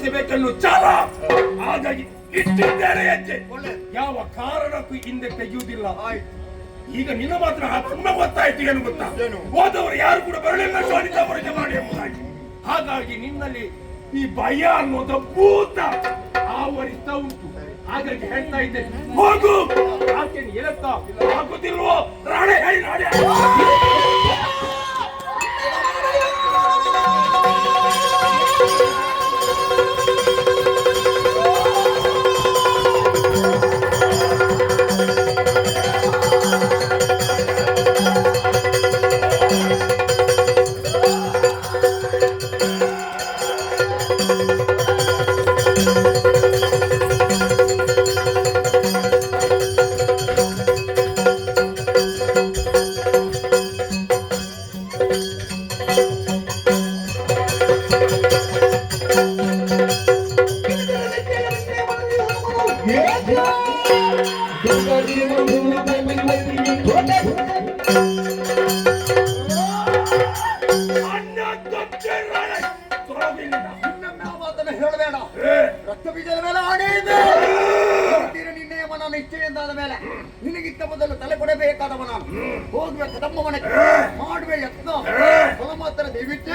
ಸಾಧಿಸಬೇಕೆನ್ನು ಚಾಲ. ಹಾಗಾಗಿ ಇಟ್ಟಿದ್ದೇನೆ ಹೆಜ್ಜೆ. ಯಾವ ಕಾರಣಕ್ಕೂ ಹಿಂದೆ ತೆಗೆಯುವುದಿಲ್ಲ. ಈಗ ನಿನ್ನ ಮಾತ್ರ ಆತ್ಮ ಗೊತ್ತಾಯ್ತು. ಏನು ಗೊತ್ತಾ, ಹೋದವರು ಯಾರು ಕೂಡ ಬರಲಿಲ್ಲ ಶೋಧಿತ ಪರೀಕ್ಷೆ ಮಾಡಿ ಎಂಬುದಾಗಿ. ಹಾಗಾಗಿ ನಿನ್ನಲ್ಲಿ ಈ ಭಯ ಅನ್ನೋದು ಭೂತ ಆವರಿಸ್ತಾ ಉಂಟು. ಹಾಗಾಗಿ ಹೇಳ್ತಾ ಇದ್ದೆ, ಹೋಗು. ಆಕೆ ಎಲತ್ತ ಆಗುತ್ತಿಲ್ವೋ ರಾಣೆ ಹೇಳಿ ನಾಡೆ. ರಕ್ತಬೀಜದ ಮೇಲೆ ಆಣೆ ಇದೆ. ನಿನ್ನೆಯ ಮನ ನಿಶ್ಚಯದಾದ ಮೇಲೆ ನಿನಗಿತ್ತ ಮೊದಲು ತಲೆ ಕೊಡಬೇಕಾದವ ನಾನು. ಹೋಗ್ಬೇಕು ತಮ್ಮ ಮನೆಗೆ, ಮಾಡುವೆ ಯತ್ನ ಫಲ ಮಾತ್ರ ದಯವಿಟ್ಟು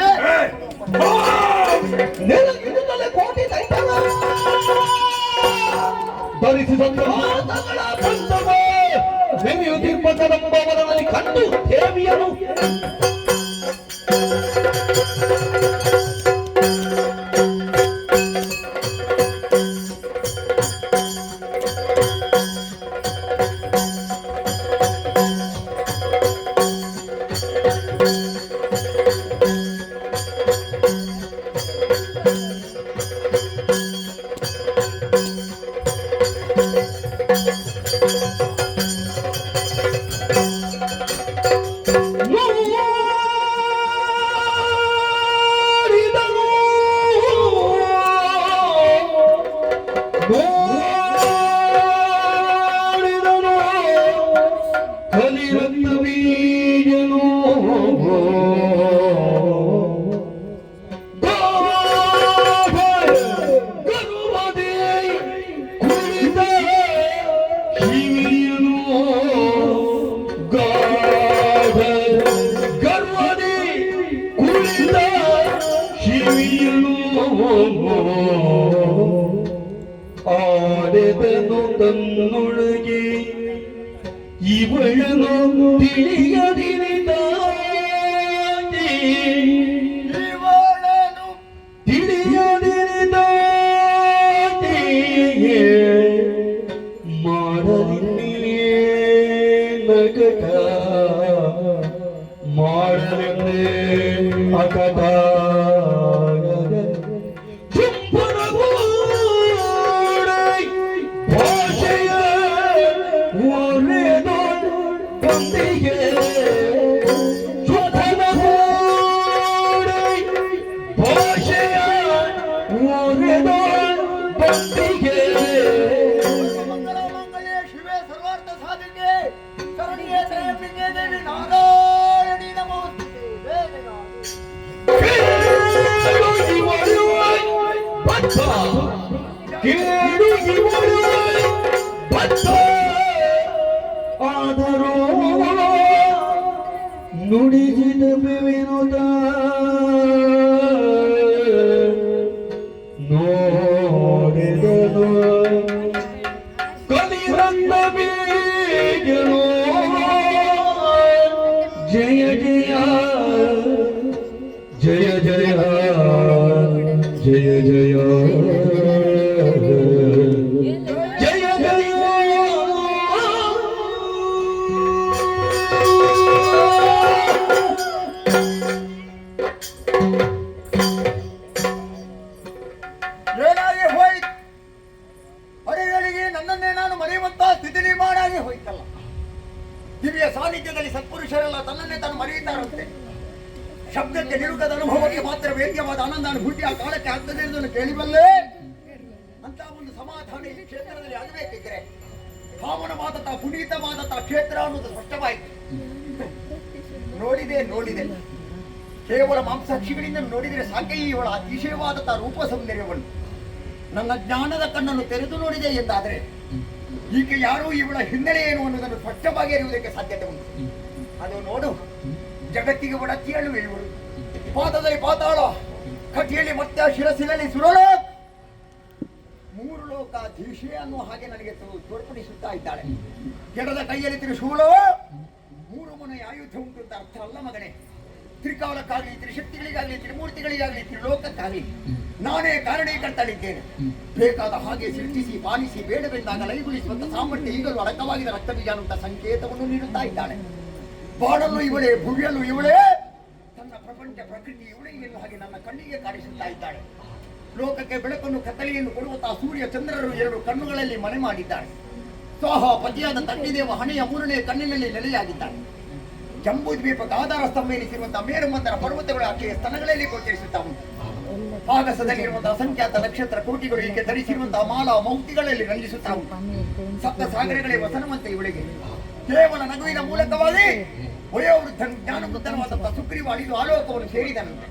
ಕೋಟಿ ಧರಿಸಿದಂಬವರಲ್ಲಿ ಕಂಡು ದೇವಿಯನು ಆಡೆದನು ತನ್ನೊಳಗೆ ಇವಳನು ತಿಳಿಯದಿರಿದಾಟಿ ಮಾಡಲಿನ್ನೇ ನಗಟ ಮಾಡಲಿನ್ನೇ ಅಕಟ ಆದರೂ ನುಡಿಸಿದ ವಿನೋದ ನೋಡಿದನು ಕಲಿರಂದ ಬೀಜನು ಜಯ ಜಯ ಜಯ ಜಯ ಜಯ ಜಯ ದಿವ್ಯ ಸಾನ್ನಿಧ್ಯದಲ್ಲಿ ಸತ್ಪುರುಷರೆಲ್ಲ ತನ್ನನ್ನೇ ತಾನು ಮರೆಯುತ್ತಾರಂತೆ. ಶಬ್ದಕ್ಕೆ ನಿರುಗದ ಅನುಭವಕ್ಕೆ ಮಾತ್ರ ವೇದ್ಯವಾದ ಆನಂದ ಅನುಭೂತಿ ಆ ಕಾಲಕ್ಕೆ ಆಗ್ತದೆ ಎಂಬುದನ್ನು ಕೇಳಿಬಲ್ಲೆ. ಅಂತ ಒಂದು ಸಮಾಧಾನ ಈ ಕ್ಷೇತ್ರದಲ್ಲಿ ಆಗಬೇಕಿದ್ರೆ ಪಾವನವಾದತ ಪುನೀತವಾದತ ಕ್ಷೇತ್ರ ಅನ್ನೋದು ಸ್ಪಷ್ಟವಾಯಿತು. ನೋಡಿದೆ ಕೇವಲ ಮಾಂಸಾಕ್ಷಿಗಳಿಂದ ನೋಡಿದರೆ ಸಾಕೆ ಇವಳ ಅತಿಶಯವಾದತ ರೂಪ ಸೌಂದರ್ಯವನ್ನು. ನನ್ನ ಜ್ಞಾನದ ಕಣ್ಣನ್ನು ತೆರೆದು ನೋಡಿದೆ ಎಂದಾದರೆ ಈಕೆ ಯಾರು, ಇವಳ ಹಿನ್ನೆಲೆ ಏನು ಅನ್ನೋದನ್ನು ಸ್ಪಷ್ಟವಾಗಿ ಅರಿಯುವುದಕ್ಕೆ ಸಾಧ್ಯತೆ ಉಂಟು. ಅದು ನೋಡು, ಜಗತ್ತಿಗೆ ಒಡತಿ ಅಳುವೆ ಇವಳು. ಪಾದದಲ್ಲಿ ಪಾತಾಳ, ಕಟಿಯಲ್ಲಿ ಮತ್ತೆ ಶಿರಸಿನಲ್ಲಿ ಸುರಳು, ಮೂರು ಲೋಕ ಧೀಶೆ ಅನ್ನುವ ಹಾಗೆ ನನಗೆ ತೋರ್ಪಡಿಸುತ್ತಾ ಇದ್ದಾಳೆ. ಕೆಡದ ಕೈಯಲ್ಲಿ ತ್ರಿಶೂಲ, ಮೂರು ಮನೆಯ ಆಯುಧ ಉಂಟು ಅಂತ ಅರ್ಥ ಅಲ್ಲ ಮಗನೇ. ತ್ರಿಕಾಲಕ್ಕಾಗಲಿ, ತ್ರಿಶಕ್ತಿಗಳಿಗಾಗಲಿ, ತ್ರಿಮೂರ್ತಿಗಳಿಗಾಗಲಿ, ತ್ರಿಲೋಕಕ್ಕಾಗಲಿ ನಾನೇ ಕಾರಣೀಕರ್ತಳಿದ್ದೇನೆ. ಬೇಕಾದ ಹಾಗೆ ಸೃಷ್ಟಿಸಿ ಪಾಲಿಸಿ ಬೇಡವೆಂದಾಗ ಲೈಗುಳಿಸುವಂತ ಸಾಮರ್ಥ್ಯ ಈಗಲೂ ಅಡಕವಾಗಿದ ರಕ್ತಬೀಜ ಅಂತ ಸಂಕೇತವನ್ನು ನೀಡುತ್ತಾ ಇದ್ದಾಳೆ. ಬಾಳಲು ಇವಳೇ, ಭುವಿಯಲ್ಲೂ ಇವಳೇ, ತನ್ನ ಪ್ರಪಂಚ ಪ್ರಕೃತಿ ಇವಳೇ ಎನ್ನುವ ಹಾಗೆ ನನ್ನ ಕಣ್ಣಿಗೆ ಕಾಣಿಸುತ್ತಾ ಇದ್ದಾಳೆ. ಲೋಕಕ್ಕೆ ಬೆಳಕನ್ನು ಕತ್ತಲೆಯನ್ನು ಕೊಡುವಂತಹ ಸೂರ್ಯ ಚಂದ್ರರು ಎರಡು ಕಣ್ಣುಗಳಲ್ಲಿ ಮನೆ ಮಾಡಿದ್ದಾಳೆ. ಸ್ವಾಹ ಪತಿಯಾದ ತಂಡಿದೇವ ಹಣೆಯ ಮೂರನೇ ಕಣ್ಣಿನಲ್ಲಿ ನೆಲೆಯಾಗಿದ್ದಾಳೆ. ಜಂಬೂ ದ್ವೀಪಕ್ಕೆ ಆಧಾರ ಸ್ತಂಭ ಎನಿಸಿರುವಂತಹ ಮೇರುಮಂದರ ಪರ್ವತಗಳು ಆಕೆಯ ಸ್ತನಗಳಲ್ಲಿ ಗೋಚರಿಸುತ್ತಾ ಉಂಟು. ಆಗಸದಲ್ಲಿರುವಂತಹ ಅಸಂಖ್ಯಾತ ನಕ್ಷತ್ರ ಕೋಟಿಗಳು ಈಕೆ ಧರಿಸಿರುವಂತಹ ಮಾಲಾ ಮೌಕ್ತಿಗಳಲ್ಲಿ ರಂಜಿಸುತ್ತಾ ಉಂಟು. ಸಪ್ತ ಸಾಗರಗಳೇ ವಸನವಂತೆ ಇವಳಿಗೆ. ಕೇವಲ ನಗುವಿನ ಮೂಲಕವಾಗಿ ವಯೋವೃದ್ಧ ಜ್ಞಾನವೃದ್ಧನವಾದಂತಹ ಸುಗ್ರೀವ ಅಳಿದು ಆಲೋಕವನ್ನು ಸೇರಿದನಂತೆ.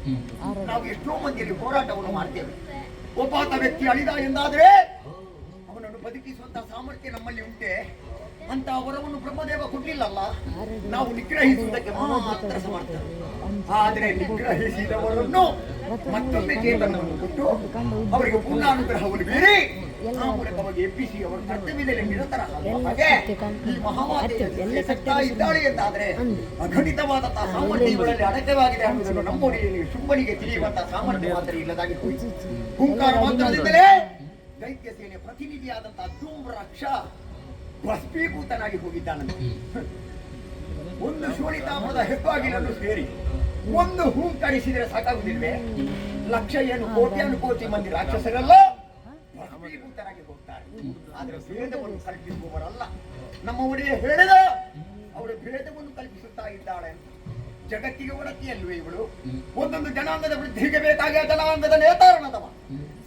ನಾವು ಎಷ್ಟೋ ಮಂದಿಯಲ್ಲಿ ಹೋರಾಟವನ್ನು ಮಾಡ್ತೇವೆ. ಒಬ್ಬಾತ ವ್ಯಕ್ತಿ ಅಳಿದ ಎಂದಾದ್ರೆ ಅವನನ್ನು ಬದುಕಿಸುವಂತಹ ಸಾಮರ್ಥ್ಯ ನಮ್ಮಲ್ಲಿ ಉಂಟೆ ಅಂತ ವರವನ್ನು ಬ್ರಹ್ಮದೇವ ಕೊಡ್ಲಿಲ್ಲಲ್ಲ. ನಾವು ನಿಗ್ರಹಿಸುವುದಕ್ಕೆ ಮಾತ್ರ ಸಮರ್ಥರು. ಆದರೆ ನಿಗ್ರಹಿಸಿದವರನ್ನು ಮತ್ತೊಮ್ಮೆ ಚೇತನವನ್ನು ಕೊಟ್ಟು ಅವರಿಗೆ ಪೂರ್ಣಾನುಗ್ರಹವನ್ನು ಬೀರಿ ಆ ಮೂಲಕವಾಗಿ ಎಬ್ಬಿಸಿ ಅವರ ಕರ್ತವ್ಯದಲ್ಲಿ ನಿರತರಾಗುವ ಹಾಗೆ ಈ ಮಹಾಮಾತೆಯ ಸತ್ತಾ ಇದ್ದಾಳೆ ಎಂದಾದರೆ ಅಖಂಡಿತವಾದಂತಹ ಸಾಮರ್ಥ್ಯ ಇವರಲ್ಲಿ ಅಡಕವಾಗಿದೆ ಅನ್ನುವುದನ್ನು ನಮ್ಮೊಡೆಯಲ್ಲಿ ಶುಂಭನಿಗೆ ತಿಳಿಯುವಂತಹ ಸಾಮರ್ಥ್ಯ ಮಾತ್ರ ಇಲ್ಲದಾಗಿ ಹೋಯಿತು. ಹುಂಕಾರ ಮಾತ್ರದಿಂದಲೇ ದೈತ್ಯ ಸೇನೆ ಪ್ರತಿನಿಧಿಯಾದಂತಹ ಧೂಮ್ರಾಕ್ಷ ಭಸ್ಮೀಭೂತನಾಗಿ ಹೋಗಿದ್ದಾನಂತೆ. ಒಂದು ಶೋಣಿತಾಮರದ ಹೆಬ್ಬಾಗಿಲನ್ನು ಸೇರಿ ಒಂದು ಹೂಂಕರಿಸಿದರೆ ಸಾಕಾಗುವುದಿಲ್ವೇ? ಲಕ್ಷ ಏನು ಕೋಟಿ ಮಂದಿ ರಾಕ್ಷಸರೆಲ್ಲ ಭಸ್ಮೀಭೂತರಾಗಿ ಹೋಗ್ತಾರೆ. ಆದ್ರೆ ಭೇದವನ್ನು ಕಲ್ಪಿಸುವವರಲ್ಲ. ನಮ್ಮ ಒಡೆಯ ಹೇಳಿದ ಅವರು ಭೇದವನ್ನು ಕಲ್ಪಿಸುತ್ತಾ ಇದ್ದಾಳೆ. ಜಗತ್ತಿಗೆ ಒಡತಿಯಲ್ವೇ ಇವಳು? ಒಂದೊಂದು ಜನಾಂಗದ ವೃದ್ಧಿಗೆ ಬೇಕಾಗಿ ಜನಾಂಗದ ನೇತಾರಣದವ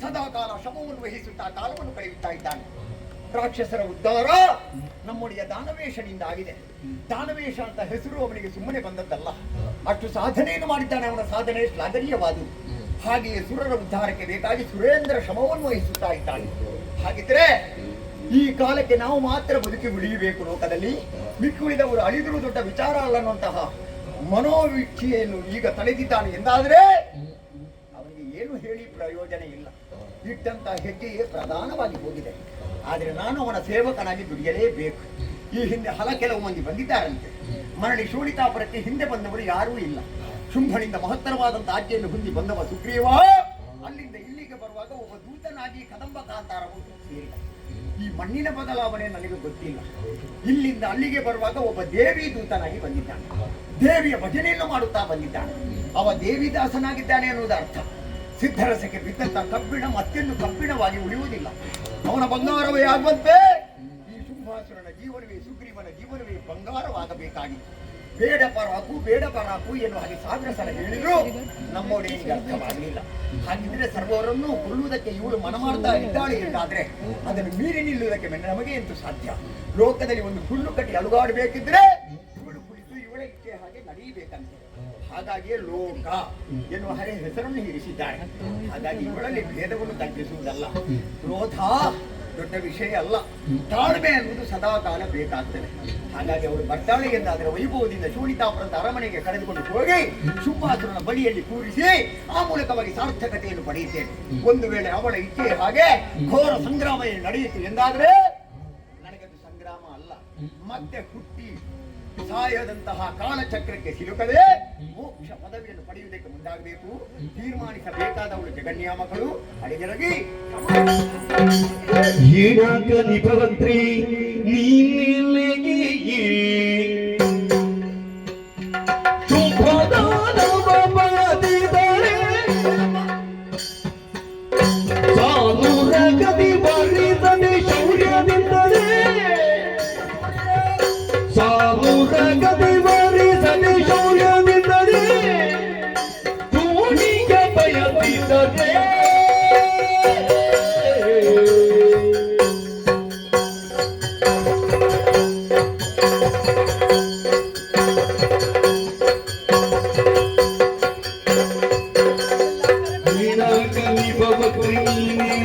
ಸದಾ ಕಾಲ ಶ್ರಮವನ್ನು ವಹಿಸುತ್ತಾ ಕಾಲವನ್ನು ಕಳೆಯುತ್ತಾ ಇದ್ದಾನೆ. ರಾಕ್ಷಸರ ಉದ್ಧಾರ ನಮ್ಮೊಡೆಯ ದಾನವೇಶನಿಂದ ಆಗಿದೆ. ದಾನವೇಶ ಅಂತ ಹೆಸರು ಅವನಿಗೆ ಸುಮ್ಮನೆ ಬಂದದ್ದಲ್ಲ, ಅಷ್ಟು ಸಾಧನೆಯನ್ನು ಮಾಡಿದ್ದಾನೆ. ಅವನ ಸಾಧನೆ ಶ್ಲಾಘನೀಯವಾದುದು. ಹಾಗೆಯೇ ಸುರರ ಉದ್ಧಾರಕ್ಕೆ ಬೇಕಾಗಿ ಸುರೇಂದ್ರ ಶ್ರಮವನ್ನು ವಹಿಸುತ್ತಾ ಇದ್ದಾನೆ. ಹಾಗಿದ್ರೆ ಈ ಕಾಲಕ್ಕೆ ನಾವು ಮಾತ್ರ ಬದುಕಿ ಉಳಿಯಬೇಕು ಲೋಕದಲ್ಲಿ, ಮಿಕ್ಕುಳಿದವರು ಅಳಿದರೂ ದೊಡ್ಡ ವಿಚಾರ ಅಲ್ಲ ಅನ್ನುವಂತಹ ಮನೋವೀಕ್ಷೆಯನ್ನು ಈಗ ತಳೆದಿದ್ದಾನೆ ಎಂದಾದ್ರೆ ಅವನಿಗೆ ಏನು ಹೇಳಿ ಪ್ರಯೋಜನ ಇಲ್ಲ. ಇಟ್ಟಂತ ಹೆಜ್ಜೆಯೇ ಪ್ರಧಾನವಾಗಿ ಹೋಗಿದೆ. ಆದರೆ ನಾನು ಅವನ ಸೇವಕನಾಗಿ ದುಡಿಯಲೇಬೇಕು. ಈ ಹಿಂದೆ ಕೆಲವು ಮಂದಿ ಬಂದಿದ್ದಾರಂತೆ. ಮರಳಿ ಶೋಣಿತಾಪುರಕ್ಕೆ ಹಿಂದೆ ಬಂದವರು ಯಾರೂ ಇಲ್ಲ. ಶುಂಭನಿಂದ ಮಹತ್ತರವಾದಂತಹ ಆಜ್ಞೆಯನ್ನು ಹೊಂದಿ ಬಂದವ ಸುಗ್ರೀವ ಅಲ್ಲಿಂದ ಇಲ್ಲಿಗೆ ಬರುವಾಗ ಒಬ್ಬ ದೂತನಾಗಿ ಕದಂಬ ಕಾಂತಾರವು ಸೇರಿದ. ಈ ಮಣ್ಣಿನ ಬದಲಾವಣೆ ನನಗೆ ಗೊತ್ತಿಲ್ಲ. ಇಲ್ಲಿಂದ ಅಲ್ಲಿಗೆ ಬರುವಾಗ ಒಬ್ಬ ದೇವಿ ದೂತನಾಗಿ ಬಂದಿದ್ದಾನೆ. ದೇವಿಯ ಭಜನೆಯನ್ನು ಮಾಡುತ್ತಾ ಬಂದಿದ್ದಾನೆ. ಅವ ದೇವಿದಾಸನಾಗಿದ್ದಾನೆ ಅನ್ನುವುದು ಅರ್ಥ. ಸಿದ್ಧರಸಕ್ಕೆ ಬಿದ್ದಂತ ಕಬ್ಬಿಣ ಮತ್ತೆಂದು ಕಬ್ಬಿಣವಾಗಿ ಉಳಿಯುವುದಿಲ್ಲ. ಅವನ ಬಂಗಾರವೇ ಆಗುವಂತೆ ಈ ಶುಂಭಾಸುರನ ಜೀವನವೇ ಸುಗ್ರೀವನ ಜೀವನವೇ ಬಂಗಾರವಾಗಬೇಕಾಗಿತ್ತು. ಬೇಡ ಪರಾಕು ಎನ್ನುವ ಹಾಗೆ ಸಾವಿರ ಸಲ ಹೇಳಿದ್ರು ನಮ್ಮೊಡೆಯನಿಗೆ ಅರ್ಥವಾಗಲಿಲ್ಲ. ಹಾಗಿದ್ರೆ ಸರ್ವರನ್ನು ಕೊಲ್ಲುವುದಕ್ಕೆ ಇವಳು ಮನ ಮಾಡ್ತಾ ಇದ್ದಾಳೆ ಎಂದಾದ್ರೆ ಅದನ್ನು ಮೀರಿ ನಿಲ್ಲುವುದಕ್ಕೆ ನಮಗೆ ಎಂತೂ ಸಾಧ್ಯ? ಲೋಕದಲ್ಲಿ ಒಂದು ಹುಲ್ಲು ಕಟ್ಟಿ ಅಲುಗಾಡಬೇಕಿದ್ರೆ ಇವಳು ಕುಳಿತು ಇವಳ ಇಚ್ಛೆ ಹಾಗೆ ನಡೆಯಬೇಕಂತೆ. ಹಾಗಾಗಿ ಲೋಕ ಎನ್ನುವ ಹಾಗೆ ಹೆಸರನ್ನು ಇರಿಸಿದ್ದಾಳೆ. ಹಾಗಾಗಿ ಇವಳಲ್ಲಿ ಭೇದವನ್ನು ಕಲ್ಪಿಸುವುದಲ್ಲ. ಕ್ರೋಧ ದೊಡ್ಡ ವಿಷಯ ಅಲ್ಲ. ತಾಳ್ಮೆ ಅನ್ನುವುದು ಸದಾ ಕಾಲ ಬೇಕಾಗ್ತದೆ. ಹಾಗಾಗಿ ಅವಳು ಬರ್ತಾಳೆ ಎಂದಾದರೆ ವೈಭವದಿಂದ ಶೋಣಿತಾಪುರದ ಅರಮನೆಗೆ ಕರೆದುಕೊಂಡು ಹೋಗಿ ಶುಂಭಾಸುರನ ಬಳಿಯಲ್ಲಿ ಕೂರಿಸಿ ಆ ಮೂಲಕವಾಗಿ ಸಾರ್ಥಕತೆಯನ್ನು ಪಡೆಯುತ್ತೇನೆ. ಒಂದು ವೇಳೆ ಅವಳ ಇಚ್ಛೆ ಹಾಗೆ ಘೋರ ಸಂಗ್ರಾಮ ನಡೆಯಿತು ಎಂದಾದ್ರೆ ನನಗದು ಸಂಗ್ರಾಮ ಅಲ್ಲ, ಮತ್ತೆ ಹುಟ್ಟಿ ಸಾಯದಂತಹ ಕಾಲಚಕ್ರಕ್ಕೆ ಸಿಲುಕದೆ ಮೋಕ್ಷ ಪದವಿಯನ್ನು ಪಡೆಯುವುದಕ್ಕೆ ಮುಂದಾಗಬೇಕು. ತೀರ್ಮಾನಿಸಬೇಕಾದವಳು ಜಗನ್ಯಾಮಕಳು ಅಡಿಗೆರಗಿ ಭವಂತ್ರಿ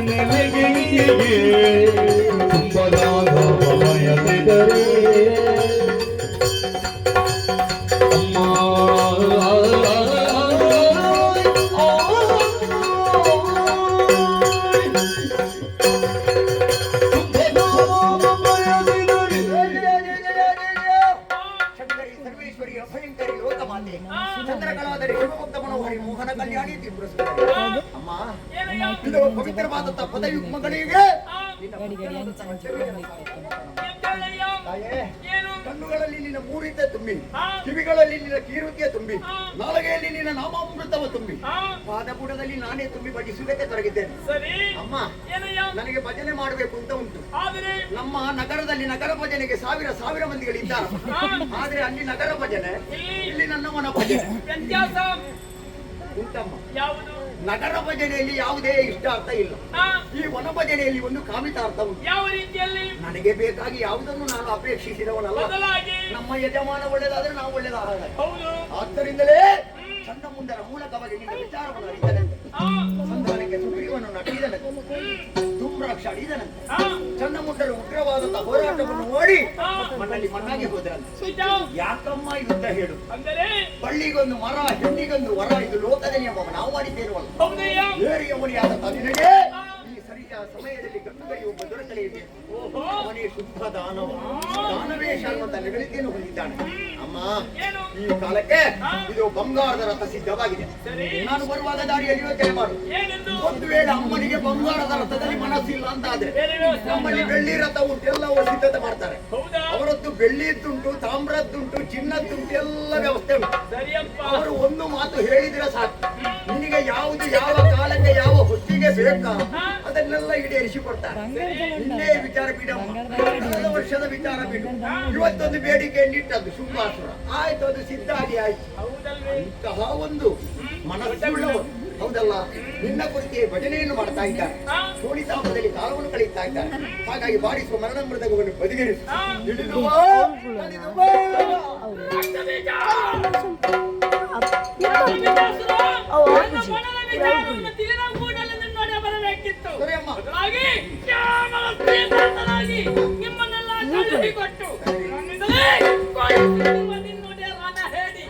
ನೆಲೆಗೆ ತುಂಬಲಾದ ಮಮಯದಿದರೆ ಶಂಕರಿ ಸರ್ವೇಶ್ವರಿ ಅಭಯಂಕರಿ ಲೋಕಮಾತೆ ಚಂದ್ರಕಲಾಧರಿ ಶಿವಭಕ್ತ ಮನೋಹರಿ ಮೋಹನ ಕಲ್ಯಾಣಿ ತ್ರಿಪುರಸುಂದರಿ ಅಮ್ಮ ಇದು ಪವಿತ್ರವಾದಂತ ಪದಯುಗ್ಮಗಳಿಗೆ ತಾಯೇ, ಕಣ್ಣುಗಳಲ್ಲಿ ನಿನ್ನ ಮೂರಿದ್ದೆ ತುಂಬಿ, ಕಿವಿಗಳಲ್ಲಿ ನಿನ್ನ ಕೀರುತಿಯ ತುಂಬಿ, ನಾಲಗೆಯಲ್ಲಿ ನಿನ್ನ ನಾಮಾಮೃತವ ತುಂಬಿ, ಪಾದಪುಟದಲ್ಲಿ ನಾನೇ ತುಂಬಿ ಬಡಿಸುವುದಕ್ಕೆ ತೊಡಗಿದ್ದೇನೆ. ಅಮ್ಮ, ನನಗೆ ಭಜನೆ ಮಾಡಬೇಕು ಅಂತ ಉಂಟು. ನಮ್ಮ ನಗರದಲ್ಲಿ ನಗರ ಭಜನೆಗೆ ಸಾವಿರ ಮಂದಿಗಳಿದ್ದಾರೆ. ಆದ್ರೆ ಅಲ್ಲಿ ನಗರ ಭಜನೆ, ಇಲ್ಲಿ ನನ್ನ ಮನ ಭಜನೆ ಉಂಟಮ್ಮ. ನಗರ ಭಜನೆಯಲ್ಲಿ ಯಾವುದೇ ಇಷ್ಟ ಅರ್ಥ ಇಲ್ಲ. ಈ ವನ ಭಜನೆಯಲ್ಲಿ ಒಂದು ಕಾಮಿತ ಅರ್ಥ ಉಂಟು. ಯಾವ ರೀತಿಯಲ್ಲಿ? ನನಗೆ ಬೇಕಾಗಿ ಯಾವುದನ್ನು ನಾನು ಅಪೇಕ್ಷಿಸಿದವನಲ್ಲ. ನಮ್ಮ ಯಜಮಾನ ಒಳ್ಳೆದಾದ್ರೆ ನಾವು ಒಳ್ಳೆದಾದ. ಆದ್ದರಿಂದಲೇ ಚಂದ ಮುಂದರ ಮೂಲಕವಾಗಿ ನಿನ್ನ ವಿಚಾರವನ್ನು ಅರಿತನಂತೆ, ಸಂಧಾನಕ್ಕೆ ಸುಗ್ರೀವನನ್ನು ನಟಿಸಿದನಂತೆ, ಧೂಮ್ರಾಕ್ಷ ಅಡಿದನಂತೆ, ಚಂದ ಮುಂಡರು ಉಗ್ರವಾದಂತಹ ಹೋರಾಟವನ್ನು ನೋಡಿ ಮಣ್ಣಲ್ಲಿ ಮಣ್ಣಾಗಿ ಹೋದರಂತೆ. ಯಾಕಮ್ಮ ಯುದ್ಧ ಹೇಳು? ಬಳ್ಳಿಗೊಂದು ಮರ, ಹೆಣ್ಣಿಗೊಂದು ವರ, ಇದು ಲೋಕದ ನಿಯಮ. ನಾವು ಮಾಡಿದ್ದೇನವಲ್ಲ. ಏರಿಯ ಮುನಿಯಾದಂತಹ ನಿನಗೆ ಈ ಸರಿಯಾದ ಸಮಯದಲ್ಲಿ ಗಂಡುಗೈ ಒಬ್ಬ ದೊರಕಲೇಬೇಕು. ಅವನೇ ಶುದ್ಧ ದಾನವ, ದಾನವೇಶ ಅನ್ನುವಂತ ನೆಗಳಿಕೆಯನ್ನು ಹೊಂದಿದ್ದಾನೆ. ಅಮ್ಮ, ಈ ಕಾಲಕ್ಕೆ ಇದು ಬಂಗಾರದ ರಥ ಸಿದ್ಧವಾಗಿದೆ. ನಾನು ಬರುವಾಗ ದಾರಿಯಲ್ಲಿ ಯೋಚನೆ ಮಾಡು. ಒಂದು ವೇಳೆ ಅಮ್ಮನಿಗೆ ಬಂಗಾರದ ರಥದಲ್ಲಿ ಮನಸ್ಸಿಲ್ಲ ಅಂತ ಆದ್ರೆ, ನಮ್ಮಲ್ಲಿ ಬೆಳ್ಳಿ ರಥ ಉಂಟು, ಎಲ್ಲವೂ ಸಿದ್ಧತೆ ಮಾಡ್ತಾರೆ. ಅವರದ್ದು ಬೆಳ್ಳಿದ್ದುಂಟು, ತಾಮ್ರದ್ದುಂಟು, ಚಿನ್ನದ್ದುಂಟು, ಎಲ್ಲ ವ್ಯವಸ್ಥೆ ಉಂಟು. ಅವರು ಒಂದು ಮಾತು ಹೇಳಿದ್ರೆ ಸಾಕು, ನಿನಗೆ ಯಾವುದು ಯಾವ ಕಾಲಕ್ಕೆ ಯಾವ ಹೊತ್ತಿಗೆ ಬೇಕಾ ಅದನ್ನೆಲ್ಲ ಈಡೇರಿಸಿ ಕೊಡ್ತಾರೆ. ಇನ್ನೇ ವಿಚಾರ ಬಿಡಮ್ಮ, ಕಳೆದ ವರ್ಷದ ವಿಚಾರ ಬಿಡು. ಇವತ್ತೊಂದು ಬೇಡಿಕೆಯನ್ನಿಟ್ಟದ್ದು ಶುಂಭಾಸುರ, ಆಯ್ತು, ಅದು ಸಿದ್ಧ ಆಗಿ ಆಯ್ತು. ಇಂತಹ ಒಂದು ಮನಸ್ಸುಳ್ಳವರು, ಹೌದಲ್ಲ, ನಿನ್ನ ಕುರಿತೇ ಭಜನೆಯನ್ನು ಮಾಡ್ತಾ ಇದ್ದಾರೆ, ಶೋಣಿತಾಪದಲ್ಲಿ ಕಾಲವನ್ನು ಕಳೆಯುತ್ತಾ ಇದ್ದಾರೆ. ಹಾಗಾಗಿ ಬಾಡಿಸುವ ಮರಣ ಮೃದಕವನ್ನು ಬದಿಗಿರಿಸು. ಹಿಡಿದು ಬಾ, ಹಿಡಿದು ಬಾ. ನಿಮ್ಮನ್ನೆಲ್ಲ ಕೊಟ್ಟು ಹೇಳಿ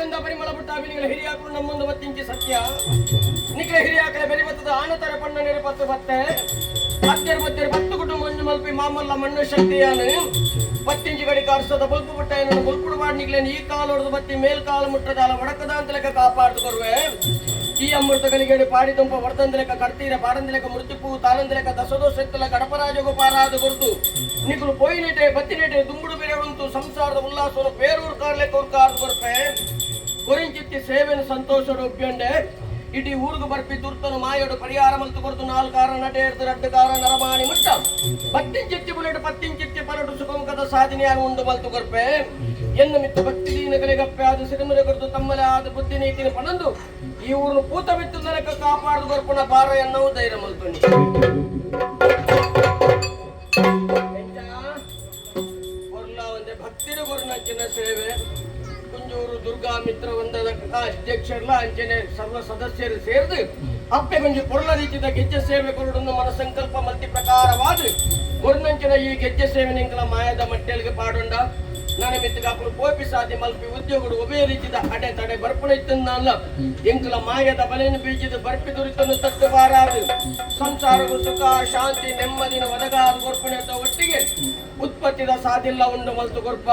ಗಂಧ ಪರಿಮಳ ಪುಟ್ಟ ಅಭಿನಿಗಳ ಹಿರಿಯಾಕಲು ನಮ್ಮೊಂದು ಬತ್ತಿಂಚಿ ಸತ್ಯ ನಿಖಿಲ ಹಿರಿಯಾಕಲೆ ಬೆರಿಬತ್ತದ ಆನತರ ಪಣ್ಣ ನೆರಪತ್ತು ಬತ್ತೆ ಮಧ್ಯರು ಬತ್ತು ಕುಟುಂಬ ಮಂಜು ಮಲ್ಪಿ ಮಾಮಲ್ಲ ಮಣ್ಣು ಶಕ್ತಿಯಾನು ಬತ್ತಿಂಚಿ ಗಡಿ ಕಾರ್ಸದ ಬಲ್ಪು ಪುಟ್ಟ ಏನನ್ನು ಬಲ್ಪುಡು ಮಾಡಿ ನಿಗ್ಲೇನು ಈ ಕಾಲು ಹೊಡೆದು ಬತ್ತಿ ಮೇಲ್ ಕಾಲು ಮುಟ್ಟದಾಲ ಒಡಕದ ಅಂತ ಲೆಕ್ಕ ಕಾಪಾಡ್ದು ಬರುವೆ ಈ ಅಮೃತ ಗಲಿಗೇಡಿ ಪಾಡಿ ತುಂಬ ವರ್ತಂದ ಲೆಕ್ಕ ಕಡ್ತೀರ ಪಾಡಂದ ಲೆಕ್ಕ ಮೃತ್ಯುಪು ತಾನಂದ ಲೆಕ್ಕ ದಸದೋಷ ಎತ್ತಲ ಗಡಪರಾಜಗು ಪಾರಾದ ಗುರುತು ನಿಖಲು ಪೋಯಿನೇಟೆ ಬತ್ತಿನೇಟೆ ದುಂಬುಡು ಬೇರೆ ಉಂಟು ಸಂಸಾರದ ಉಲ್ಲಾಸವನ್ನು ಬೇರೂರು ಕಾರ್ಲೆಕ್ಕ ಉರ್ಕಾರ್ದು ಬರ್ಪೆ ಕೊರಿಂಚಿತ್ತಿ ಸೇವೆನ ಸಂತೋಷಡು ಒಪ್ಪಿಯಂಡೆ ಇಡೀ ಊರಿಗೆ ಬರ್ಪಿ ದುರ್ತನು ಮಾಯೋಡು ಪರಿಹಾರ ಮಲ್ತು ಕೊಡ್ತು ನಾಲ್ಕಾರ ನಟೆ ಇರ್ದು ರಡ್ಡಗಾರ ನರಮಾಣಿ ಮುಟ್ಟ ಪತ್ತಿಂಚಿತ್ತಿ ಬುಲೆಟ್ ಪತ್ತಿಂಚಿತ್ತಿ ಪರಟು ಸುಖಮುಖದ ಸಾಧನೆಯನ್ನು ಉಂಡು ಮಲ್ತು ಕೊರ್ಪೆ ಎನ್ನು ಮಿತ್ತು ಭಕ್ತಿ ದೀನಗಳಿಗಪ್ಪೆ ಆದ ಸಿರಿಮರೆ ಕೊಡ್ತು ತಮ್ಮಲೆ ಆದ ಬುದ್ಧಿ ನೀತಿನ ಪಣಂದು ಈ ಊರನ್ನು ಪೂತ ಬಿತ್ತು ನರಕ ಕಾಪಾಡು ಕೊರ್ಪುಣ ಬಾರ ಎನ್ನವು ಧೈರ್ಯ ಮಲ್ತು ಒಂದೇ ಭಕ್ತಿನ ಕೊರನಂಚಿನ ಸೇವೆ ಕುಂಜೂರು ದುರ್ಗಾ ಮಿತ್ರ ವೃಂದದ ಅಧ್ಯಕ್ಷರಲ್ಲ ಅಂಚನೆ ಸರ್ವ ಸದಸ್ಯರು ಸೇರಿದು ಅಪ್ಪೆ ಕೊಂಚ ಕೊರಳ ರೀತಿಯ ಗೆಜ್ಜೆ ಸೇವೆ ಕೊರಡನ್ನು ಮನಸಂಕಲ್ಪ ಮಲ್ತಿ ಪ್ರಕಾರವಾದ ಕೊರನಂಚಿನ ಈ ಗೆಜ್ಜೆ ಸೇವೆ ನಿಂಕಲ ಮಾಯದ ಮಟ್ಟೆಲ್ಗೆ ಪಾಡೊಂಡ ನನ್ನ ಮಿತ್ತಗಾಪುರು ಪೋಪಿ ಸಾಧಿ ಮಲ್ಪಿ ಉದ್ಯೋಗಗಳು ಒಬೇ ರೀತಿಯ ಅಡೆ ತಡೆ ಬರ್ಪಣ ಇತ್ತಲ್ಲ ಎಂಕಲ ಮಾಯದ ಬಲೆಯನ್ನು ಬೀಜಿದ ಬರ್ಪಿ ದುರಿತನ್ನು ತಟ್ಟು ಬಾರಾದು ಸಂಸಾರವು ಸುಖ ಶಾಂತಿ ನೆಮ್ಮದಿನ ಒದಗಾದ ಗೊರ್ಪಣೆ ಒಟ್ಟಿಗೆ ಉತ್ಪತ್ತಿದ ಸಾಧಿಲ್ಲ ಉಂಡು ಮಲ್ತು ಗೊರ್ಪ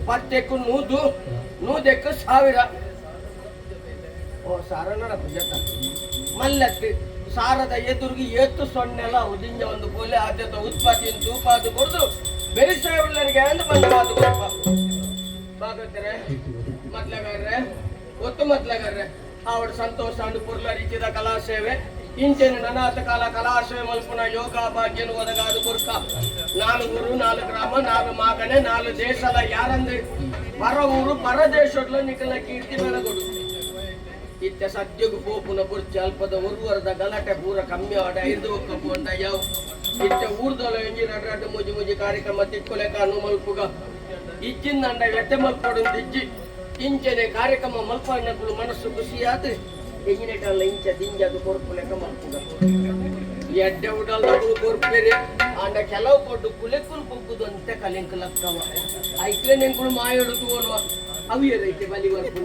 ಪತ್ತೆಕ್ಕು ನೂದೆಕ್ಕು 1000 ಓ ಸಾರನರ ಭುಜತ ಮಲ್ಲತ್ತಿ ಸಾರದ ಎದುರಿಗೆ ಏತ್ತು ಸೊನ್ನೆಲ್ಲ ಉದಿಂಜ ಒಂದು ಬೋಲೆ ಆದ್ಯತ ಉತ್ಪತ್ತಿಯನ್ನು ತೂಪಾದು ಕೊಡ್ದು ಬೆರಿಸೇವಲ್ಲರಿಗೆ ಅಂದು ಬಂದು ಗೊರ್ಪ ಬಾಗತ್ತರೆ ಮೊದ್ಲಗಾರ್ರೆ ಒತ್ತು ಮೊದ್ಲಗಾರ್ರೆ ಆವಡ ಸಂತೋಷ ಅಂದು ಪುರ್ಲ ರೀತಿಯ ಕಲಾ ಸೇವೆ ಇಂಚೆನ ನನಾಥ ಕಾಲ ಕಲಾಶ್ರಯ ಮಲ್ಪುನ ಯೋಗ ಭಾಗ್ಯನು ಒದಗಾದ ಕುರ್ಕ 4 ಊರು 4 ಗ್ರಾಮ 4 ಮಾಗಣೆ 4 ದೇಶದ ಯಾರಂದ್ರೆ ಪರ ಊರು ಪರ ದೇಶಡ್ಲ ನಿಕಲ ಕೀರ್ತಿ ಬೆಳಗೊಡು ಇತ್ತ ಸದ್ಯಗು ಪೋಪುನ ಬುರ್ಚಿ ಅಲ್ಪದ ಒರುವರದ ಗಲಾಟೆ ಪೂರ ಕಮ್ಮಿ ಆಡ 5 ಒಕ್ಕಪುಂಡ ಯಾವ ಇತ್ತ ಊರ್ದೊಲ ಎಂಜಿನ ಅಡ್ರಾಟ ಮುಜಿ ಕಾರ್ಯಕ್ರಮ ತಿಕ್ಕೊಲೆಕ ಅನು ಮಲ್ಪುಗ ಇಚ್ಚಿಂದ ಅಂಡ ವ್ಯತೆ ಮಲ್ಪಡು ಇಜ್ಜಿ ಇಂಚನೆ ಕಾರ್ಯಕ್ರಮ ಮಲ್ಪಣ್ಣಗಳು ಮನಸ್ಸು ಖುಷಿಯಾದ ಎಂಜಿನೆಟಲ್ಲ ಇಂಚ ದಿಂಜದು ಕೊರ್ಪು ಲೆಕ್ಕ ಮಲ್ಪುಗ ಎಡ್ಡೆ ಉಡಲ್ದಗಳು ಕೊರ್ಪೇರಿ ಅಂಡ ಕೆಲವು ಕೊಟ್ಟು ಕುಲೆಕ್ಕುಲು ಪೊಕ್ಕುದು ಅಂತ ಕಲೆಂಕ ಲಕ್ಕವ ಐಕ್ಲೆ ನೆಂಕುಳು ಮಾಯೋಡುದು ಅನ್ನುವ ಅವಿಯದೈತೆ ಬಲಿ ಬರ್ಪು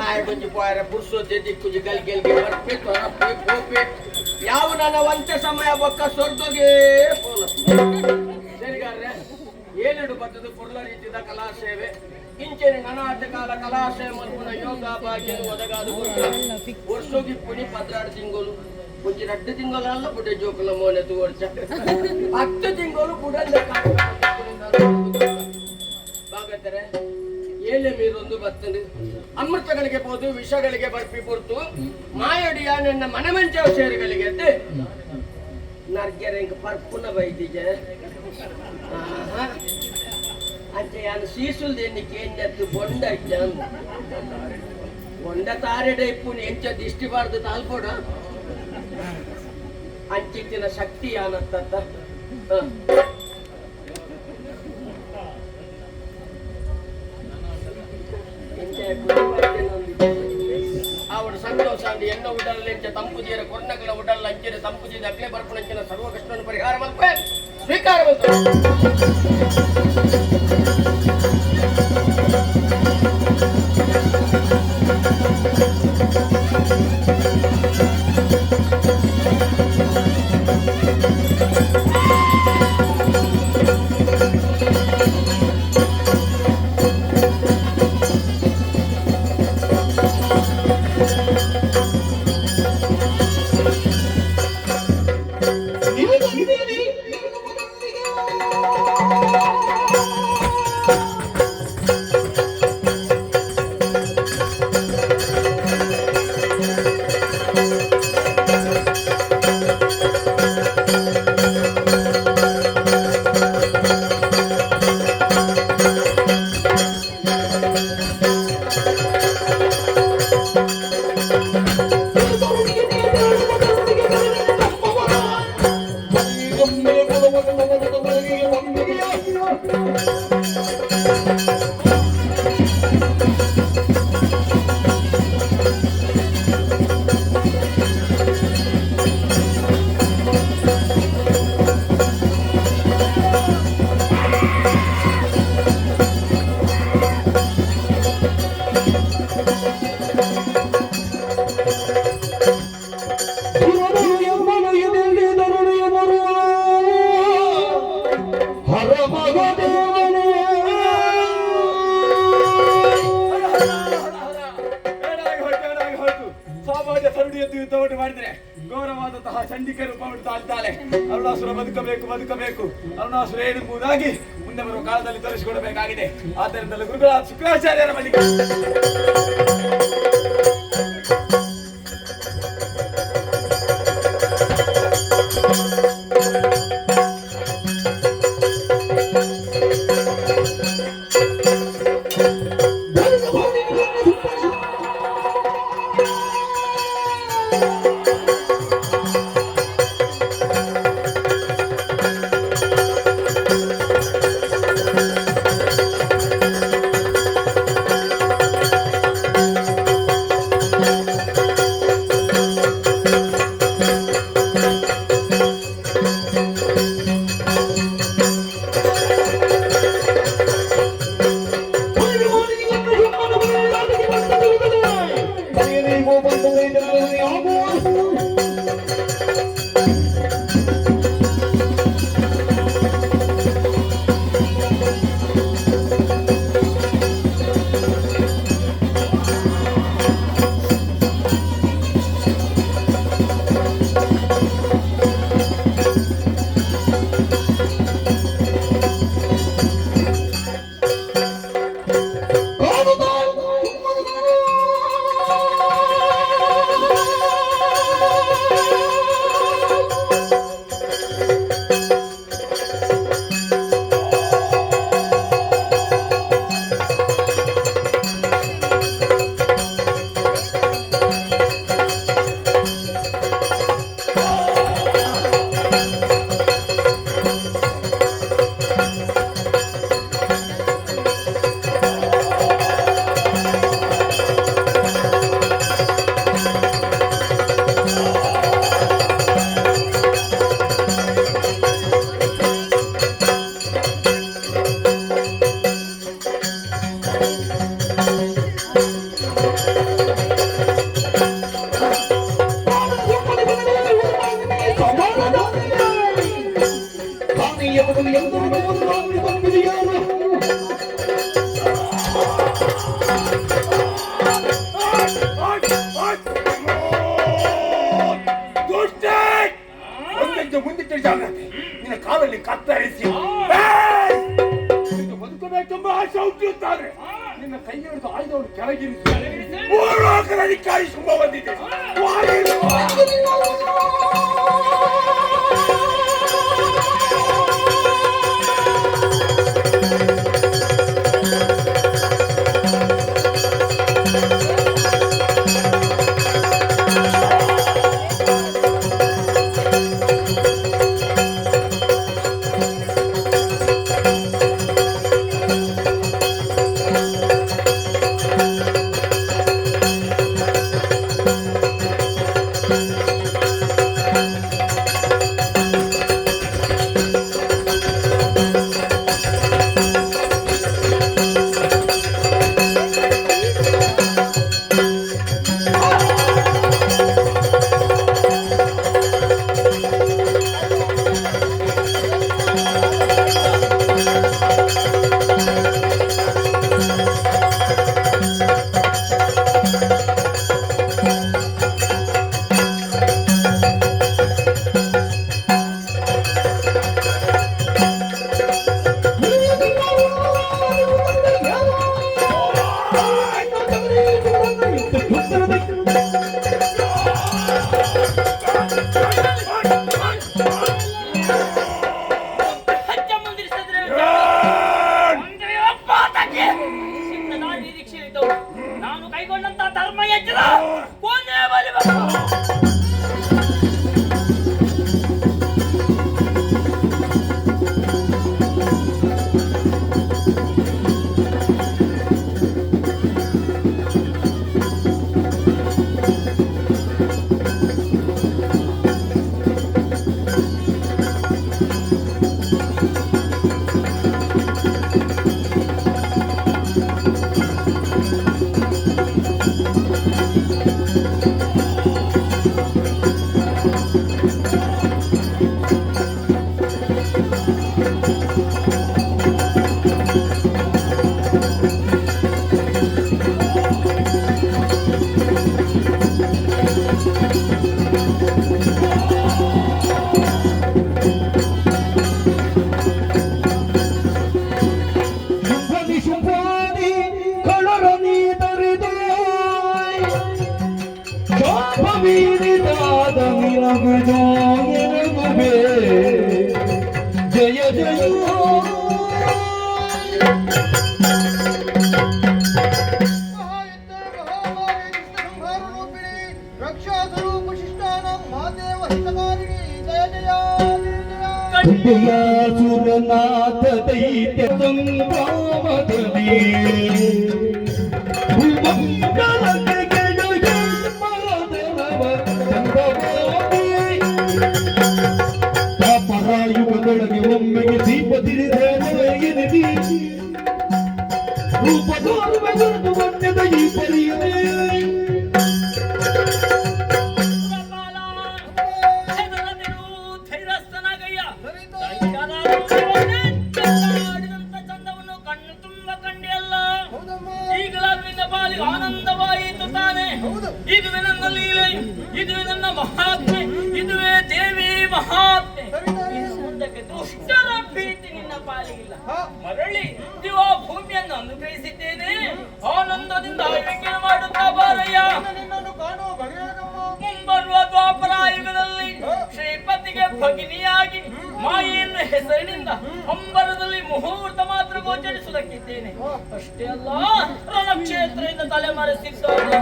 ಆಯ ಬಂಜಿ ಪೋಯರ ಪುರ್ಸೋತೆ ದಿಕ್ಕುಜಿ ಗಲ್ಗೆಲ್ಗೆ ಬರ್ಪೆ ತೊರಪ್ಪೆ ಪೋಪೆ ಯಾವ ನನ್ನ ಒಂತೆ ಸಮಯ ಬೊಕ್ಕ ಸ್ವರ್ಗಗೆ ಪೋಲ ಸರಿಗಾರ್ರೆ ಏಳೆಡು ಬರ್ತದ ಕೊರ್ಲ ರೀತಿಯ ಕಲಾ ಸೇವೆ ಇಂಚೆನೆ ನನಾಥ ಕಾಲ ಕಲಾ ಸೇವೆ ಮಲ್ಪುನ ಯೋಗ ಭಾಗ್ಯನು ಒದಗಾದ ವರ್ಷೋಗಿ ಪುಣಿ 16 ತಿಂಗಳು ಒಂಚಿ 2 ತಿಂಗಳಲ್ಲ ಬುಡ ಜೋಕುಲ ಮೋನೆ ತೋರ್ಚ 10 ತಿಂಗಳು ಬುಡಂದ ಬಾಗತ್ತರೆ ಏಳೆ ಮೀರೊಂದು ಬರ್ತದೆ ಅಮೃತಗಳಿಗೆ ಹೋದು ವಿಷಗಳಿಗೆ ಬರ್ಪಿ ಪೊರ್ತು ಮಾಯಡಿಯ ನನ್ನ ಮನಮಂಚ ಸೇರುಗಳಿಗೆ ಅತ್ತೆ ನರ್ಗೆರೆಂಗ ಪರ್ಪುನ ಬೈದಿಗೆ ಅಂಚೆ ಯಾನು ಸೀಸುಲ್ದು ಎನ್ನಿಕೆ ಎನ್ನತ್ತು ಬೊಂಡ ಇದ್ದಾನು ಬೊಂಡ ತಾರೆಡೆ ಇಪ್ಪುನಿ ಎಂಚ ದಿಷ್ಟಿ ಬಾರ್ದು ತಾಲ್ಪೋಡ ಅಂಚಿತ್ತಿನ ಶಕ್ತಿ ಯಾನತ್ತ ಆವಡ ಸಂತೋಷ ಅಂಡಿ ಎನ್ನ ಉಡಲ್ಲ ಎಂಚ ತಂಪುಜಿಯರ ಕೊರ್ನಗಳ ಉಡಲ್ಲ ಅಂಚಿನ ತಂಪುಜಿದ ಅಗ್ಲೆ ಬರ್ಪಣಂಚಿನ ಸರ್ವ ಕಷ್ಟವನ್ನು ಪರಿಹಾರ ಮಲ್ಪೆ ಸ್ವೀಕಾರ ಬಂತು ಚಂಡಿಕೆ ರೂಪ ಬಿಡ್ತಾ ಇದ್ದಾಳೆ. ಅರುಣಾಸುರ ಬದುಕಬೇಕು ಅರುಣಾಸುರ ಎಂಬುದಾಗಿ ಮುಂದೆ ಬರುವ ಕಾಲದಲ್ಲಿ ತೋರಿಸಿಕೊಡಬೇಕಾಗಿದೆ. ಆದ್ದರಿಂದ ಗುರುಗಳ ಶುಕ್ರಾಚಾರ್ಯರ ಮನೆಗೆ ಮುಂದಿಟ್ಟ ಜಾಗ್ರತೆ ನಿನ್ನ ಕಾಲಲ್ಲಿ ಕತ್ತರಿಸಿ ಬದುಕಬೇಕೆಂಬ ಆಸೆ ಹುಟ್ಟಿರುತ್ತಾರೆ. ನಿನ್ನ ಕೈ ಹಿಡಿದು ಆಯ್ದವನು ಕೆಳಗಿರಿಸಿ ಮೂರು ಅಧಿಕಾರಿ ಶುಭ ಬಂದಿದೆ. ನಾನು ಕೈಗೊಂಡಂತ ಧರ್ಮ ಎಚ್ಚರ ಕೊನೆ ಬಲಿಬೇಕು. ಸುರನಾಥ ದೈತ್ಯ ಸಂಗ್ರಾಮದಲ್ಲಿ ಪರಾಯುಗದೊಳಗೆ ಒಮ್ಮೆಗೆ ದೀಪ ತಿರಿದ ರೂಪದೋರ್ವೆದು ವನ್ಯದ ಈ ಪರಿಯೇ ಚಂದವನ್ನು ಕಣ್ಣು ತುಂಬ ಕಂಡಿಯಲ್ಲ ಈಗಲಾದ್ರೂ ನಿನ್ನ ಪಾಲಿಗೆ ಆನಂದವಾಯಿತು ತಾನೆ. ಇದುವೇ ನನ್ನ ಲೀಲೆ, ಇದುವೇ ನನ್ನ ಮಹಾತ್ಮೆ, ಇದುವೇ ದೇವಿ ಮಹಾತ್ಮೆ. ಇನ್ನು ಮುಂದಕ್ಕೆ ದುಷ್ಟರ ಪ್ರೀತಿ ನಿನ್ನ ಪಾಲಿಗಿಲ್ಲ. ಮರಳಿ ದಿವಾ ಭೂಮಿಯನ್ನು ಅನುಗ್ರಹಿಸಿದ್ದೇನೆ. ಆನಂದದಿಂದ ಆಳ್ವಿಕೆ ಮಾಡುತ್ತಾ ಬಾರಯ್ಯ. ಮುಂಬರುವ ದ್ವಾಪರಾಯುಗದಲ್ಲಿ ಶ್ರೀಪತಿಗೆ ಭಗಿನಿಯಾಗಿ ಮಾಯೆಯ ಹೆಸರಿನಿಂದ ಅಂಬರದಲ್ಲಿ ಮುಹೂರ್ತ ಮಾತ್ರ ಗೋಚರಿಸುವುದಕ್ಕಿದ್ದೇನೆ. ಅಷ್ಟೇ ಅಲ್ಲ, ರಣಕ್ಷೇತ್ರದಿಂದ ತಲೆಮರೆಸಿದ್ದಾಗಿ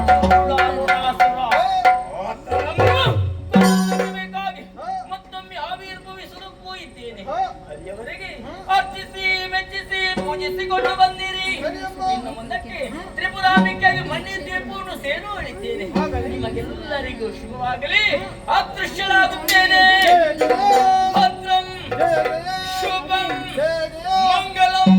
ಮತ್ತೊಮ್ಮೆ ಆವಿರ್ಭವಿಸುವುದಕ್ಕೂ ಇದ್ದೇನೆ. ಅಲ್ಲಿಯವರೆಗೆ ಅರ್ಚಿಸಿ ಮೆಚ್ಚಿಸಿ ಪೂಜಿಸಿಕೊಂಡು ಬಂದಿರಿ. ಇನ್ನು ಮುಂದಕ್ಕೆ ತ್ರಿಪುರಾಂಬಿಕೆಯಾಗಿ ಮಣ್ಣಿದ್ದೇ ಪೂರ್ಣ ಸೇನು ಹೇಳಿದ್ದೇನೆ. ನಿಮಗೆಲ್ಲರಿಗೂ ಶುಭವಾಗಲಿ. ಅದೃಶ್ಯರಾಗುತ್ತೇನೆ. ಭದ್ರಂ ಶುಭಂ ಮಂಗಲಂ.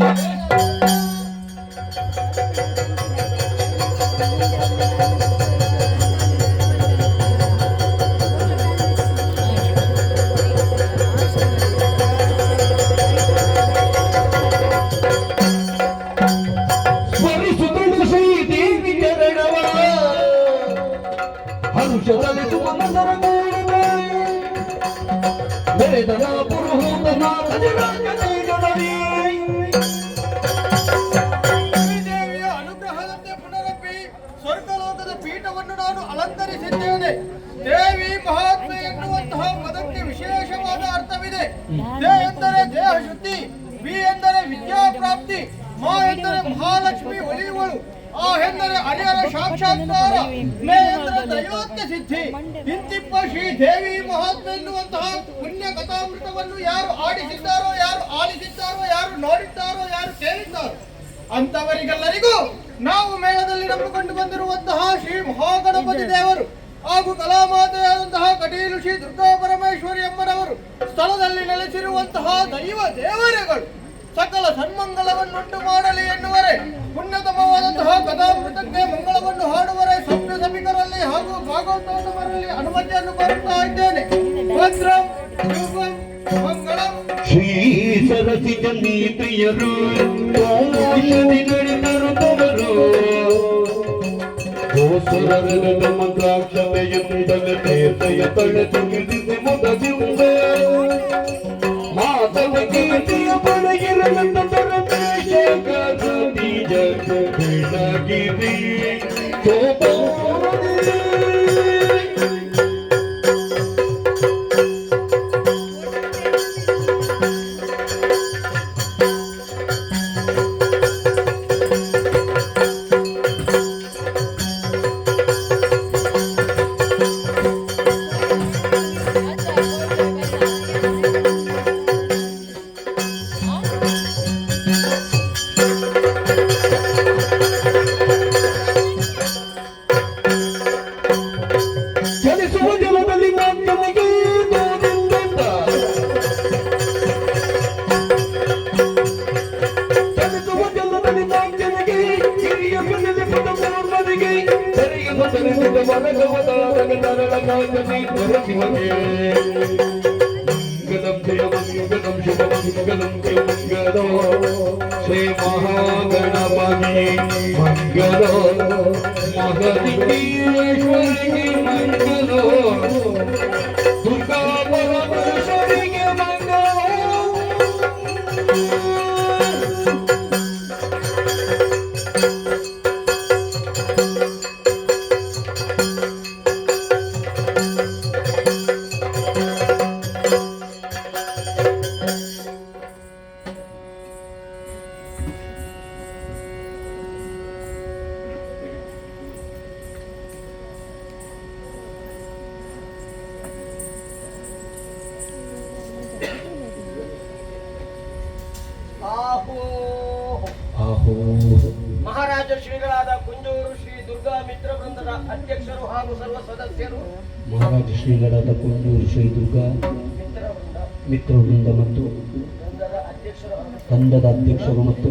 ಸ್ಮರಿಸುತ್ತಳು ಶ್ರೀದೇವಿ ಚರಣವ ಹರುಷದಲಿತು ಮನಸರ ಮೂಡುವೆ ಬೆಳೆದನ ಪುರುಹೂತನ ಗಜರಾಜನೀ ದೇವಿಯ ಅನುಗ್ರಹದಂತೆ ಪುನರಪಿ ಸ್ವರ್ಗಲೋಕದ ಪೀಠವನ್ನು ನಾನು ಅಲಂಕರಿಸಿದ್ದೇನೆ. ದೇವಿ ಮಹಾತ್ಮೆ ಎನ್ನುವಂತಹ ಪದಕ್ಕೆ ವಿಶೇಷವಾದ ಅರ್ಥವಿದೆ. ದೇ ಎಂದರೆ ದೇಹ ಶುದ್ಧಿ, ವಿ ಎಂದರೆ ವಿದ್ಯಾ ಪ್ರಾಪ್ತಿ, ಮಾ ಎಂದರೆ ಮಹಾಲಕ್ಷ್ಮಿ ಒಲಿಯುವಳು, ಆ ಎಂದರೆ ಹರಿಹರ ಸಾಕ್ಷಾತ್ಕಾರ, ಮೇ ಎಂದರೆ ದೈವೋಕ್ತ ಸಿದ್ಧಿ. ಇಂತಿಪ್ಪ ಶ್ರೀ ದೇವಿ ಮಹಾತ್ಮೆ ಎನ್ನುವಂತಹ ಪುಣ್ಯ ಕಥಾಮೃತವನ್ನು ಯಾರು ಆಡಿಸಿದ್ದಾರೋ, ಯಾರು ಆಲಿಸಿದ್ದಾರೋ, ಯಾರು ನೋಡಿದ್ದಾರೋ, ಯಾರು ಕೇಳಿದ್ದಾರೋ ಅಂತವರಿಗೆಲ್ಲರಿಗೂ ನಾವು ಮೇಳದಲ್ಲಿ ನಂಬಿಕೊಂಡು ಬಂದಿರುವಂತಹ ಶ್ರೀ ಮಹಾಗಣಪತಿ ದೇವರು ಹಾಗೂ ಕಲಾಮಾತೆಯಾದಂತಹ ಕಟೀಲು ಶ್ರೀ ದುರ್ಗಾ ಪರಮೇಶ್ವರಿ ಅಮ್ಮನವರು ಸ್ಥಳದಲ್ಲಿ ನೆಲೆಸಿರುವಂತಹ ದೈವ ದೇವರುಗಳು ಸಕಲ ಸನ್ಮಂಗಲವನ್ನುಂಟು ಮಾಡಲಿ ಎನ್ನುವರೆ ಪುಣ್ಯತಮವಾದಂತಹ ಕಥಾಮೃತಕ್ಕೆ ಮಂಗಳವನ್ನು ಹಾಡುವರೆ ಸಭ್ಯ ಸಭಿಕರಲ್ಲಿ ಹಾಗೂ ಭಾಗವತವರಲ್ಲಿ ಅನುಮತಿಯನ್ನು ಕೋರುತ್ತಾ ಇದ್ದೇನೆ. ಭದ್ರಂ ಶುಭಂ ಮಂಗಳಂ. ಶ್ರೀ ಸರಸಿ ಜನಿ ಪ್ರಿಯರು ಔಷಧಿ ನಡೆದರು ತವರು ಗೋಸುರರದ ಮಂತ್ರಾಕ್ಷತೆಯುಂಡಲೆ ತೀರ್ಥಯ ತಳೆ ತುಗಿದಿಸಿ ಮುದದಿಂದ ಮಾತವ ಕೀರ್ತಿಯ ಪಡೆಗಿರಲಂತ ಪರಮೇಶ ಬೀಜ ಬೆಳಗಿರಿ ಚಲಿಸುವ ಜಲದಲ್ಲಿ ಮಾತನಿಗೆ ಗೋವಿಂದ ಚಲಿಸುವ ಜಲದಲ್ಲಿ ಮಾತನಿಗೆ ಹಿರಿಯ ಬೆನ್ನಲ್ಲಿ ಪದ ಮೂರ್ಮನಿಗೆ ಸರಿಯುವ ಸರಿಸುವ ಮನಗವದಾರಗ ನರಳ ಕಾಂತನಿ ನರಸಿಂಹಗೆ ಮಂಗಲಂ ಜಯ ಮಂಗಲಂ ಶುಭ ಮಂಗಲಂ ಜಯ ಮಂಗಲೋ ಶ್ರೀ ಮಹಾಗಣಪತಿ ಮಂಗಲೋ ಮಹಲಿಂಗೇಶ್ವರಿಗೆ ಮಂಗಲೋ ದುರ್ಗಾ ಪರಮೇಶ್ವರಿಗೆ ಮಂಗಲೋ. ಮಹಾರಾಜ ಶ್ರೀಗಳಾದ ಕುಂಜೂರು ಶ್ರೀ ದುರ್ಗಾ ಮಿತ್ರ ವೃಂದದ ಅಧ್ಯಕ್ಷರು ಹಾಗೂ ಸರ್ವ ಸದಸ್ಯರು, ಮಹಾರಾಜ ಶ್ರೀಗಳಾದ ಕುಂಜೂರು ಶ್ರೀ ದುರ್ಗಾ ಮಿತ್ರ ವೃಂದ ಮತ್ತು ತಂಡದ ಅಧ್ಯಕ್ಷರು ಮತ್ತು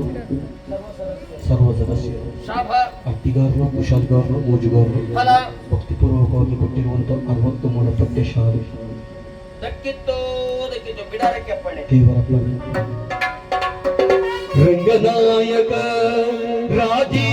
ಸರ್ವ ಸದಸ್ಯರು, ಶಾಭಾ, ಅಟ್ಟಿಗಾರರು, ಕುಶಾಲ್ಗಾರರು, ಮೋಜುಗಾರರು ಫಲ ಭಕ್ತಿಪೂರ್ವಕವಾಗಿ ಕೊಟ್ಟಿರುವಂತ 63 ಪಟ್ಟೆ ಶಾಲು ದಕ್ಕಿತ್ತು ಬಿಡಾರಕ್ಕೆ ಅಪ್ಪಣೆ. ದೇವರ ರಂಗನಾಯಕ ರಾಜಿ